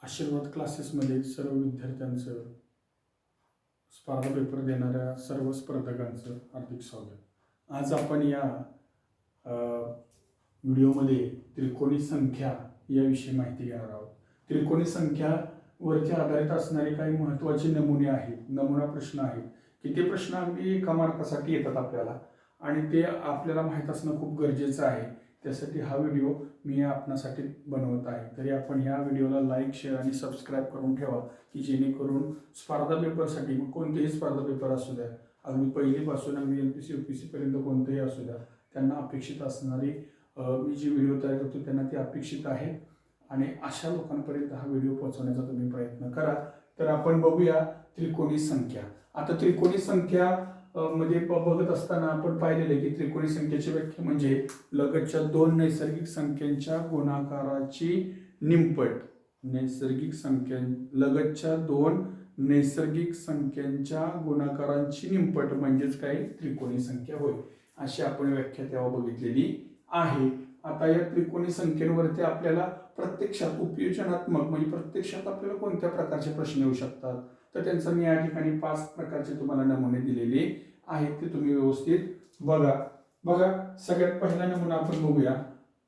आशीर्वाद क्लासेसमध्ये सर्व विद्यार्थ्यांचं स्पर्धा पेपर देणाऱ्या सर्व स्पर्धकांचं हार्दिक स्वागत। आज आपण या व्हिडिओमध्ये त्रिकोणी संख्या याविषयी माहिती घेणार आहोत। त्रिकोणी संख्यावरती आधारित असणारे काही महत्त्वाचे नमुने आहेत, नमुना प्रश्न आहेत की ते प्रश्न अगदी एका मार्कासाठी येतात आपल्याला आणि ते आपल्याला माहीत असणं खूप गरजेचं आहे। त्यासाठी हा व्हिडिओ मी आपणासाठी बनवत आहे। तरी आपण ह्या व्हिडिओला लाईक, शेअर आणि सबस्क्राईब करून ठेवा की जेणेकरून स्पर्धा पेपरसाठी मग कोणतेही स्पर्धा पेपर असू द्या, अगदी पहिलीपासून अगदी MPSC UPSC पर्यंत कोणतेही असू द्या, त्यांना अपेक्षित असणारी मी जी व्हिडिओ तयार करतो त्यांना ती अपेक्षित आहे आणि अशा लोकांपर्यंत हा व्हिडिओ पोहोचवण्याचा तुम्ही प्रयत्न करा। तर आपण बघूया त्रिकोणी संख्या। आता त्रिकोणी संख्या मध्ये बघत असताना आपण पाहिलेले की त्रिकोणी संख्येची व्याख्या म्हणजे लगतच्या दोन नैसर्गिक संख्यांच्या गुणाकाराची निमपट। नैसर्गिक संख्या लगतच्या दोन नैसर्गिक संख्यांच्या गुणाकारांची निमपट म्हणजेच काय त्रिकोणी संख्या होय, अशी आपण व्याख्या तेव्हा बघितलेली आहे। आता या त्रिकोणी संख्येवरती आपल्याला प्रत्यक्षात उपयोजनात्मक म्हणजे प्रत्यक्षात आपल्याला कोणत्या प्रकारचे प्रश्न येऊ शकतात, तर त्यांचा मी या ठिकाणी 5 प्रकारचे तुम्हाला नमुने दिलेले आहेत, ते तुम्ही व्यवस्थित बघा। सगळ्यात पहिला नमुना आपण बघूया।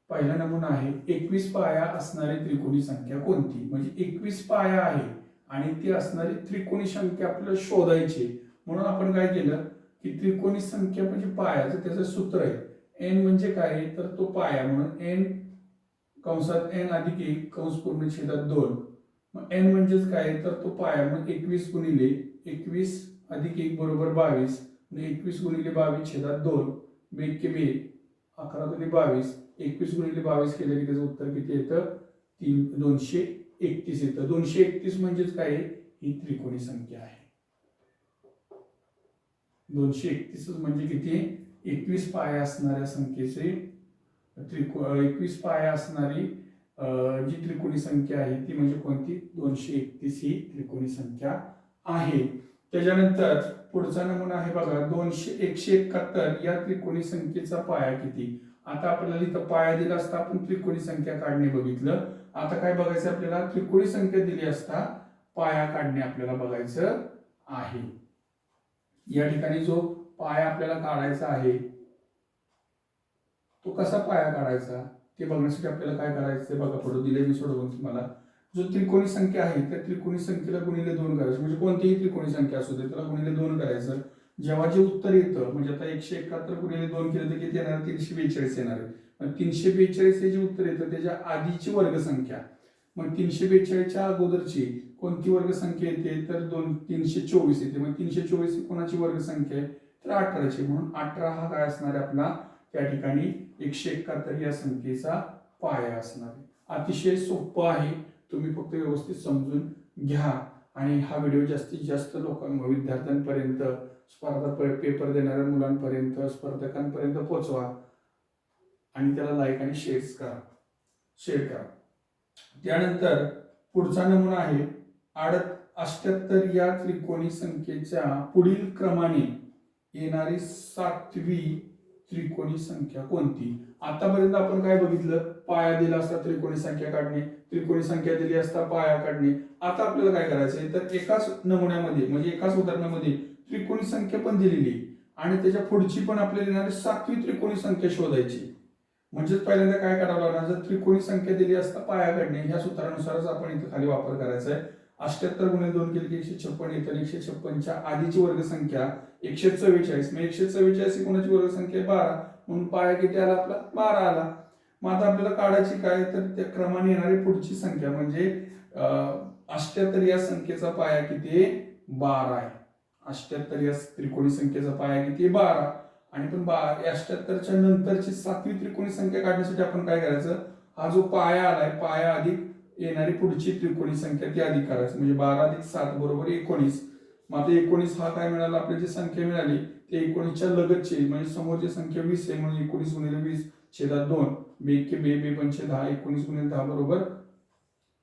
पहिला नमुना आहे 21 पाया असणारी त्रिकोणी संख्या कोणती। म्हणजे 21 पाया आहे आणि ती असणारी त्रिकोणी संख्या आपल्याला शोधायची। म्हणून आपण काय केलं की त्रिकोणी संख्या म्हणजे पायाचं त्याचं सूत्र आहे n म्हणजे काय तर तो पाया, म्हणून n कंसात n अधिक 1 कंस पूर्ण छेदात 2। मग n म्हणजेच काय तर तो पाया, म्हणून 21 गुणिले 21 अधिक 1 बरोबर 22, 21 गुणिले 22 छेदात 2 2 के 2 11 गुणिले 22, 21 गुणिले 22 केलं की त्याचं उत्तर किती येतं 231 येतं। 231 म्हणजेच काय ही त्रिकोणी संख्या आहे। 231 म्हणजे किती 21 पाया असणाऱ्या संख्येचे 21 पाया असणारी जी त्रिकोणी संख्या आहे ती म्हणजे कोणती 231 ही त्रिकोणी संख्या आहे। त्याच्यानंतर पुढचा नमुना आहे बघा 171 या त्रिकोणी संख्येचा पाया किती। आता आपल्याला इथं पाया दिला असता आपण त्रिकोणी संख्या काढणे बघितलं। आता काय बघायचं आपल्याला त्रिकोणी संख्या दिली असता पाया काढणे आपल्याला बघायचं आहे। या ठिकाणी जो पाया आपल्याला काढायचा आहे तो कसा पाया काढायचा ते बघण्यासाठी आपल्याला काय करायचं बघा, पुढे दिले मी सोडवून तुम्हाला। जो त्रिकोणी संख्या आहे त्या त्रिकोणी संख्येला गुणिले 2 करायचं, म्हणजे कोणतीही त्रिकोणी संख्या असू दे त्याला गुणिले 2 करायचं। जेव्हा जे उत्तर येतं म्हणजे आता 171 गुणिले 2 केलं तर किती येणार 342 येणार आहे। 342 हे जे उत्तर येतं त्याच्या आधीची वर्गसंख्या, मग 342 च्या अगोदरची कोणती वर्गसंख्या येते तर 324 येते। मग 324 ही कोणाची वर्गसंख्या आहे तर 18 ची, म्हणून 18 हा काय असणार आहे आपला त्या ठिकाणी 171 या संख्येचा पाया असणार आहे। अतिशय सोपं आहे, तुम्ही फक्त व्यवस्थित समजून घ्या आणि हा व्हिडिओ जास्तीत जास्त विद्यार्थ्यांपर्यंत, स्पर्धा पेपर देणाऱ्या मुलांपर्यंत, स्पर्धकांपर्यंत पोहोचवा आणि त्याला लाईक आणि शेअर करा। त्यानंतर पुढचा नमुना आहे 78 या त्रिकोणी संख्येच्या पुढील क्रमाने येणारी 7वी त्रिकोणी संख्या कोणती। आतापर्यंत आपण काय बघितलं, पाया दिला असता त्रिकोणी संख्या काढणे, त्रिकोणी संख्या दिली असता पाया काढणे। आता आपल्याला काय करायचंय तर एकाच नमुन्यामध्ये म्हणजे एकाच उदाहरणामध्ये त्रिकोणी संख्या पण दिलेली आणि त्याच्या पुढची पण आपल्याला येणारी 7वी त्रिकोणी संख्या शोधायची। म्हणजेच पहिल्यांदा काय करावं लागणार, जर त्रिकोणी संख्या दिली असता पाया काढणे ह्या सूत्रानुसारच आपण इथं खाली वापर करायचा आहे। 78 गुणिले 2 केले की 156 येतं। 156 च्या आधीची वर्गसंख्या 144, मग 144 ही कोणाची वर्गसंख्या 12, म्हणून पाया किती आला आपला 12 आला। मग आता आपल्याला काढायची काय तर त्या क्रमाने येणारी पुढची संख्या म्हणजे 78 या संख्येचा पाया किती 12 आहे। 78 या त्रिकोणी संख्येचा पाया किती 12 आणि पण 78 च्या नंतरची 7वी त्रिकोणी संख्या काढण्यासाठी आपण काय करायचं, हा जो पाया आलाय पाया अधिक येणारी पुढची त्रिकोणी संख्या ती अधिक करायची, म्हणजे 12 अधिक 7 बरोबर 19। मग आता 19 हा काय मिळाला आपल्याला जी संख्या मिळाली ते 19 च्या लगतची म्हणजे समोरची संख्या 20 आहे, म्हणून 19 गुणिले 20 छेदात 2 2 के 2 2 पंचे 10, 19 गुणिले 10 बरोबर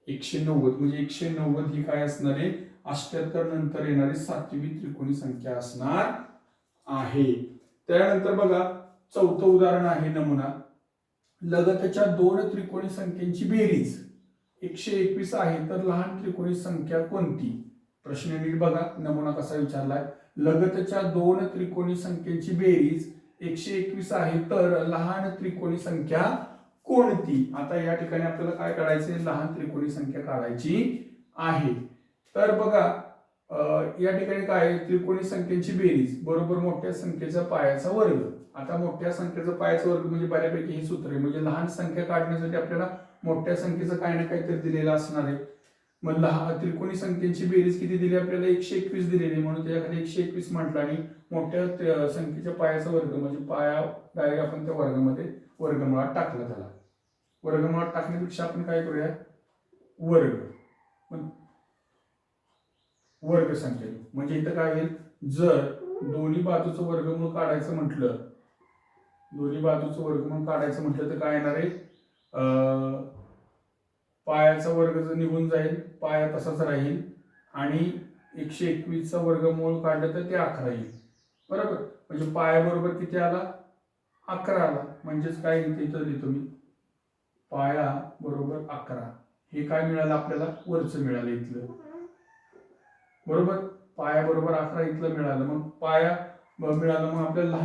190, म्हणजे 190 ही काय असणार आहे 78 नंतर येणारी 7वी त्रिकोणी संख्या असणार आहे। त्यानंतर बघा चौथं उदाहरण आहे नमुना लगतच्या दोन त्रिकोणी संख्यांची बेरीज। 121 आहे तर लहान त्रिकोणी संख्या कोणती? प्रश्न नीट बघा, नमुना कसा विचारलाय. लगतच्या दोन त्रिकोणी संख्येची बेरीज 121 आहे तर लहान त्रिकोणी संख्या कोणती? आता या ठिकाणी आपल्याला काय काढायचे? लहान त्रिकोणी संख्या काढायची आहे. तर बघा या ठिकाणी काय, त्रिकोणी संख्येची बेरीज बरोबर मोठ्या संख्येचा पायाचा वर्ग. आता मोठ्या संख्येचा पायाचा वर्ग म्हणजे बऱ्यापैकी हे सूत्र आहे, म्हणजे लहान संख्या काढण्यासाठी आपल्याला मोठ्या संख्येचं काही ना काहीतरी दिलेलं असणार आहे. मग लहान त्रिकोणी संख्येची बेरीज किती दिली आपल्याला? 121 दिलेली, म्हणून त्याच्याकडे 121 म्हटलं आणि मोठ्या संख्येच्या पायाचा वर्ग म्हणजे पाया डायरेक्ट आपण त्या वर्गामध्ये वर्गमुळात टाकला. त्याला वर्गमुळात टाकण्यापेक्षा आपण काय करूया, वर्ग संख्या. म्हणजे इथं काय होईल, जर दोन्ही बाजूचं वर्गमूळ काढायचं म्हटलं तर काय येणार आहे, पायाचा वर्ग जर निघून जाईल, पाया तसाच राहील आणि 121 चा वर्गमूळ काढलं तर ते 11 येईल. बरोबर, म्हणजे पाया बरोबर किती आला? 11 आला. म्हणजेच काय इथं लिहितो मी, पाया बरोबर 11. हे काय मिळालं आपल्याला? वरचं मिळालं इथलं. बरोबर, पाया बरोबर 11 इथलं मिळालं. मग पाया मिळालं, मग आपल्याला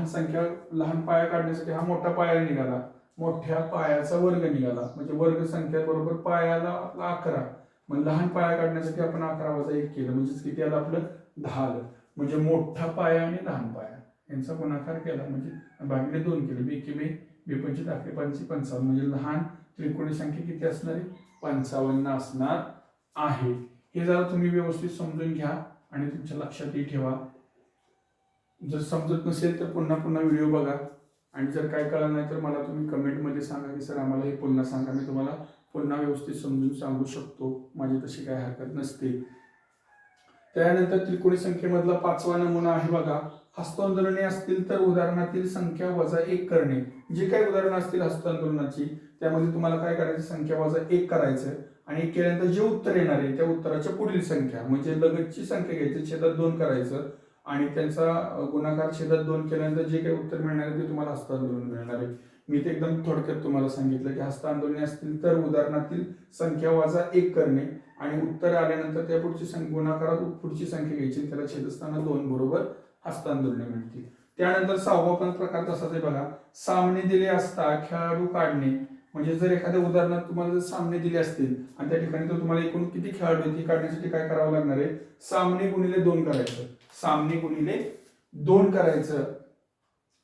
लहान पाया काढण्यासाठी हा मोठा पाया निघाला, मोठ्या पायाचा वर्ग निघाला. म्हणजे वर्ग संख्या बरोबर पायाला आपला 11. मग लहान पाया काढण्यासाठी आपण 11 वजा 1 केलं, म्हणजेच किती आलं आपलं? 10 आलं. म्हणजे मोठा पाया आणि लहान पाया यांचा गुणाकार केला, म्हणजे भागिले 2 केलं. बे 25 दाखले 55, म्हणजे लहान त्रिकोणी संख्या किती असणार आहे? 55 असणार आहे. हे जरा तुम्ही व्यवस्थित समजून घ्या आणि तुमच्या लक्षातही ठेवा. जर समजत नसेल तर पुन्हा व्हिडिओ बघा, आणि जर काय कळलं नाही तर मला तुम्ही कमेंटमध्ये सांगा की सर आम्हाला हे पुन्हा सांगा. मी तुम्हाला पुन्हा व्यवस्थित समजून सांगू शकतो, माझी तशी काही हरकत नसते. त्यानंतर त्रिकोणी संख्येमधला 5वा नमुना आहे बघा. हस्तांदोलने असतील तर उदाहरणातील संख्या वजा 1 करणे. जे काही उदाहरणं असतील हस्तांदोलनाची त्यामध्ये तुम्हाला काय करायचं? संख्या वजा 1 करायचं आणि केल्यानंतर जे उत्तर येणार आहे त्या उत्तराच्या पुढील संख्या म्हणजे लगतची संख्या घ्यायची, छेदात 2 करायचं आणि त्यांचा गुणाकार छेदात 2 केल्यानंतर जे काही उत्तर मिळणार आहे ते तुम्हाला हस्तांदोलन मिळणार आहे. मी ते एकदम थोडक्यात तुम्हाला सांगितलं की हस्तांदोलने असतील तर उदाहरणातील संख्या वजा 1 करणे आणि उत्तर आल्यानंतर त्या पुढची गुणाकारात पुढची संख्या घ्यायची, त्याला छेदस्थाना 2 बरोबर हस्तांदोलने मिळतील. त्यानंतर 6वा पण प्रकार तसाच आहे बघा. सामने दिले असता खेळाडू काढणे. म्हणजे जर एखाद्या उदाहरणात तुम्हाला जर सामने दिले असतील आणि त्या ठिकाणी तर तुम्हाला एकूण किती खेळाडू आहेत हे काढण्यासाठी काय करावं लागणार आहे? सामने गुणिले 2 करायचं. सामने गुणिले 2 करायचं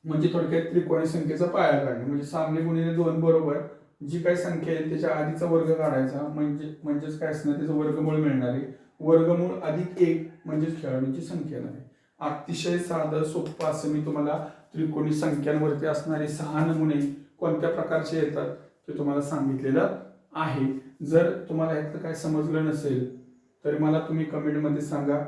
म्हणजे थोडक्यात त्रिकोणी संख्येचा पाया काढणे. म्हणजे सामने गुणिले 2 बरोबर जी काही संख्या आहे त्याच्या आधीचा वर्ग काढायचा, म्हणजेच काय असणार? त्याचं वर्गमूळ मिळणार आहे. वर्गमूळ अधिक 1 म्हणजेच खेळाडूंची संख्या नाही. अतिशय साधं सोपं असं मी तुम्हाला त्रिकोणी संख्यांवरती असणारे 6 नमुने कोणत्या प्रकारचे येतात ते तुम्हाला सांगितलेलं आहे. जर तुम्हाला यातलं काय समजलं नसेल तरी मला तुम्ही कमेंटमध्ये सांगा,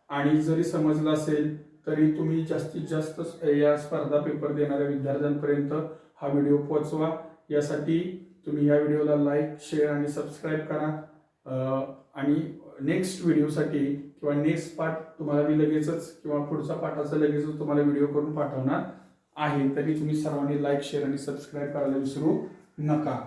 आणि जरी समजलं असेल तरी तुम्ही जास्तीत जास्त या स्पर्धा पेपर देणाऱ्या विद्यार्थ्यांपर्यंत हा व्हिडिओ पोहोचवा. यासाठी तुम्ही या व्हिडिओला लाईक, शेअर आणि सबस्क्राईब करा. आणि नेक्स्ट व्हिडिओसाठी किंवा नेक्स्ट पार्ट तुम्हाला मी लगेचच किंवा पुढचा पाठाचा लगेचच तुम्हाला व्हिडिओ करून पाठवणार आहे. तरी तुम्ही सर्वांनी लाईक, शेअर आणि सबस्क्राईब करायला विसरू नका.